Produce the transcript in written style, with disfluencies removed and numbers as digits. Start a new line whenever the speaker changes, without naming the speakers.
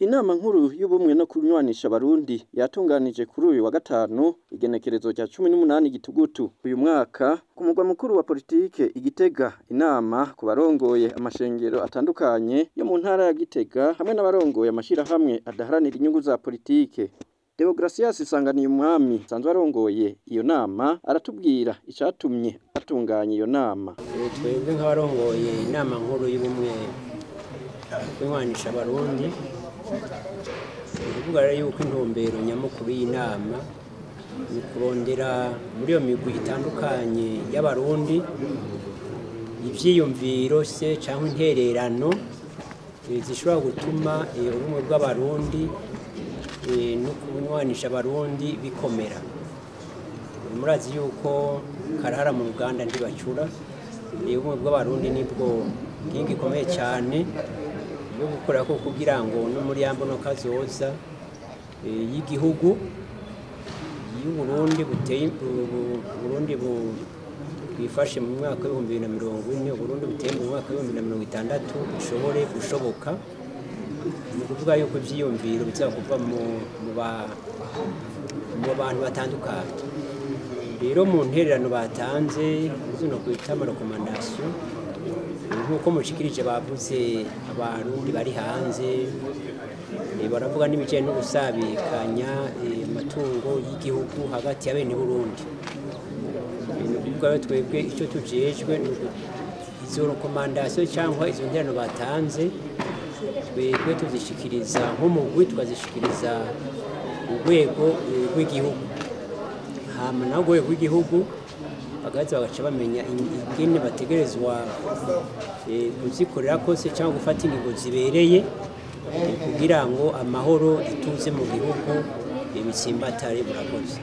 Inama nkuru y'ubumwe no kunywanisha Abarundi yatunganije kuri uyu wa gatanu igenekerezo rya 18 gitugutu uyu mwaka ku mugwa mukuru wa politike Igitega. Inama ku barongoye amashengero atandukanye yo mu ntara ya Gitega hamwe n'abarongoye amashirahamwe adaharanira inyungu za politike. Déogratias Nsanganiyumwami sanzwe arongoye iyo nama aratubwira icatumye atunganya iyo nama.
Twebwe nk'abarongoye inama nkuru y'ubumwe kunywanisha Abarundi kuvuga rero yuko intumbero nyamukuru y'inama ni kurondera muri iyo migwi itandukanye y'Abarundi ivyiyumviro se cyangwa intererano zishobora gutuma ubumwe bw'Abarundi no kunywanisha Abarundi bikomera. Murazi yuko karahara mu Uganda ntibacura, ubumwe bw'Abarundi nibwo nkingi ikomeye cyane yo gukora ko kugira ngo no muri mbonakazoza y'igihugu y'Uburundi buteye Uburundi bwifashe mu mwaka wa 2040 Uburundi buteye mu mwaka wa 2060 bishobore gushoboka. Ni kuvuga yuko ivyiyumviro bizakuva mu bantu batandukanye. Rero mu ntererano batanze zino kwita recommandation nkuko mushikirije bavuze Abarundi bari hanze baravuga n'ibijanye no gusabikanya amatungo y'igihugu hagati y'abene Burundi. Ubwo twebwe icyo tujejwe izo recommandation cyangwa izo ntererano batanze twebwe tuzishikiriza nk'umugwi twazishikiriza urwego rw'igihugu, hama naho urwego rw'igihugu bagaza bagaca bamenya ingene bategerezwa kuzikorera kose cyangwa gufata ingingo zibereye kugira ngo amahoro ituze mu gihugu bitsimbatare. Murakoze.